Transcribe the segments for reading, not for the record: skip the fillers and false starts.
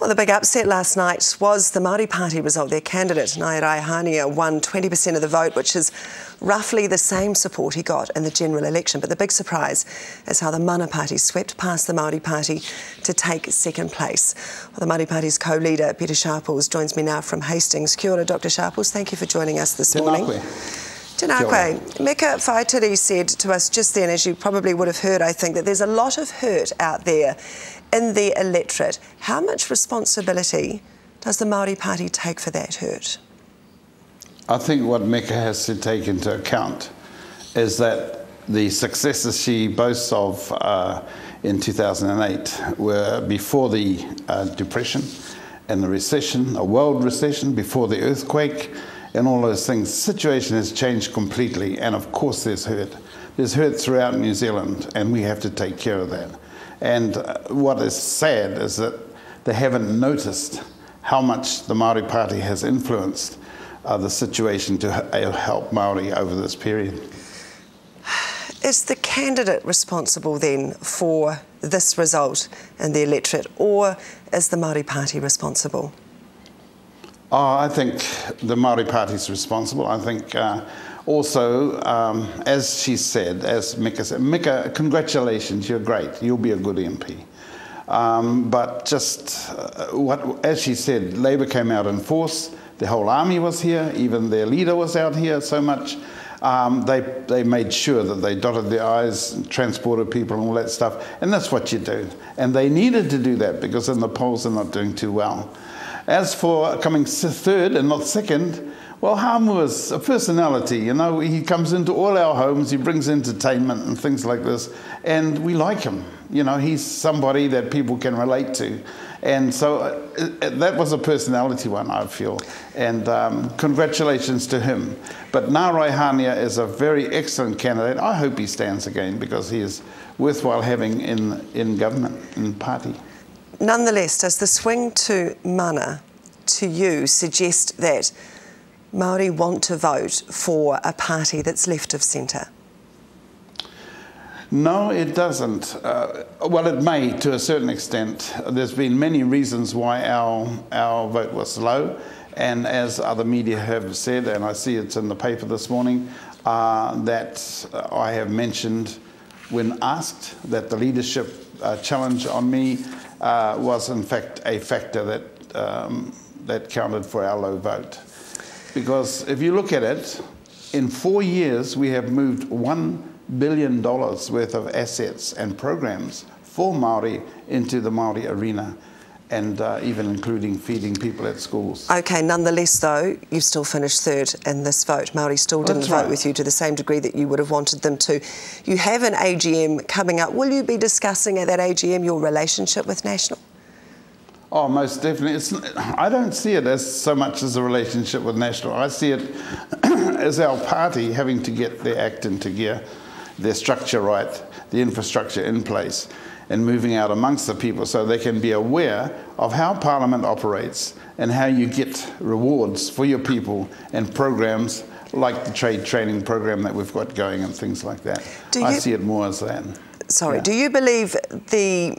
Well, the big upset last night was the Maori Party result. Their candidate, Ikaroa Rawhiti, won 20% of the vote, which is roughly the same support he got in the general election. But the big surprise is how the Mana Party swept past the Maori Party to take second place. Well, the Maori Party's co-leader, Pita Sharples, joins me now from Hastings. Kia ora, Dr Sharples. Thank you for joining us this morning. Tēnā koe. Meka Whaitiri said to us just then, as you probably would have heard, I think, that there's a lot of hurt out there in the electorate. How much responsibility does the Maori Party take for that hurt? I think what Meka has to take into account is that the successes she boasts of in 2008 were before the depression and the recession, a world recession, before the earthquake, and all those things. The situation has changed completely, and of course there's hurt. There's hurt throughout New Zealand, and we have to take care of that. And what is sad is that they haven't noticed how much the Maori Party has influenced the situation to help Maori over this period. Is the candidate responsible then for this result in the electorate, or is the Maori Party responsible? Oh, I think the Maori Party is responsible. I think also, as she said, as Meka said, Meka, congratulations, you're great. You'll be a good MP. But just as she said, Labour came out in force. The whole army was here. Even their leader was out here so much. They made sure that they dotted their I's, transported people and all that stuff. And that's what you do. And they needed to do that because in the polls they're not doing too well. As for coming third and not second, well, Hamu is a personality, you know. He comes into all our homes, he brings entertainment and things like this, and we like him. You know, he's somebody that people can relate to. And so that was a personality one, I feel. And congratulations to him. But Ikaroa Rawhiti is a very excellent candidate. I hope he stands again because he is worthwhile having in government, in party. Nonetheless, does the swing to Mana, to you, suggest that Māori want to vote for a party that's left of centre? No, it doesn't. Well, it may to a certain extent. There's been many reasons why our vote was low, and as other media have said, and I see it's in the paper this morning, that I have mentioned when asked that the leadership challenge on me was in fact a factor that counted for our low vote. Because if you look at it, in 4 years we have moved $1 billion worth of assets and programs for Māori into the Māori arena, and even including feeding people at schools. Okay, nonetheless though, you still finished third in this vote. Māori still didn't vote with you to the same degree that you would have wanted them to. You have an AGM coming up. Will you be discussing at that AGM your relationship with National? Oh, most definitely. I don't see it as so much as a relationship with National. I see it as our party having to get their act into gear, their structure right, the infrastructure in place, and moving out amongst the people so they can be aware of how Parliament operates and how you get rewards for your people and programs like the trade training program that we've got going and things like that. I see it more as that. Sorry, yeah. Do you believe the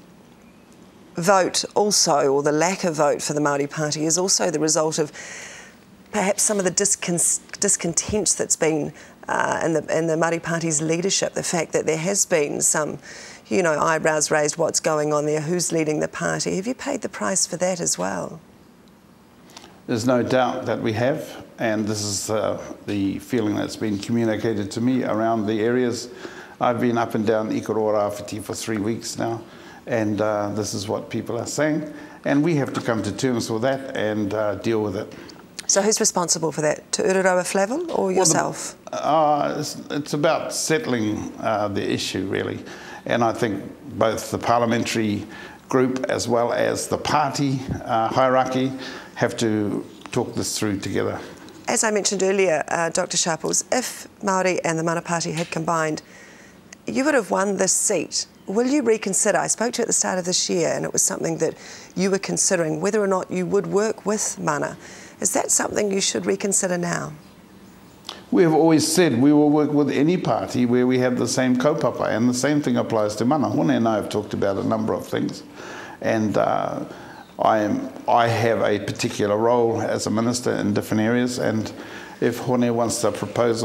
vote also, or the lack of vote for the Maori Party, is also the result of perhaps some of the discontent that's been in the Maori Party's leadership, the fact that there has been some, you know, eyebrows raised, what's going on there, who's leading the party? Have you paid the price for that as well? There's no doubt that we have, and this is the feeling that's been communicated to me around the areas. I've been up and down Ikaroa Rawhiti for 3 weeks now, and this is what people are saying, and we have to come to terms with that and deal with it. So who's responsible for that? Tu Ururoa level or yourself? Well, it's about settling the issue, really. And I think both the parliamentary group as well as the party hierarchy have to talk this through together. As I mentioned earlier, Dr Sharples, if Māori and the Mana Party had combined, you would have won this seat. Will you reconsider? I spoke to you at the start of this year, and it was something that you were considering, whether or not you would work with Mana. Is that something you should reconsider now? We have always said we will work with any party where we have the same kaupapa, and the same thing applies to Mana. Hone and I have talked about a number of things, and I have a particular role as a minister in different areas, and if Hone wants to propose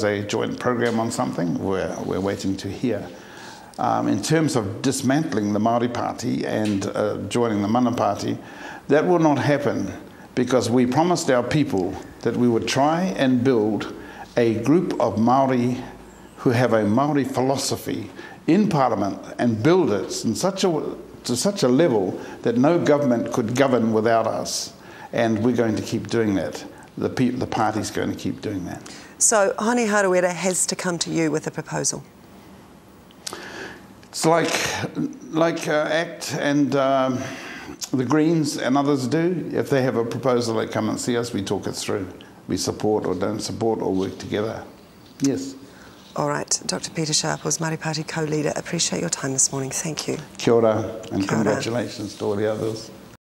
a joint program on something, we're waiting to hear. In terms of dismantling the Maori Party and joining the Mana Party, that will not happen because we promised our people that we would try and build a group of Maori who have a Maori philosophy in Parliament and build it to such a level that no government could govern without us. And we're going to keep doing that. The party's going to keep doing that. So Hone Harawira has to come to you with a proposal. It's like ACT and the Greens and others do. If they have a proposal, they come and see us, we talk it through. We support or don't support or work together. Yes. All right, Dr Pita Sharples, Maori Party co-leader, appreciate your time this morning. Thank you. Kia ora, and Kia ora. Congratulations to all the others.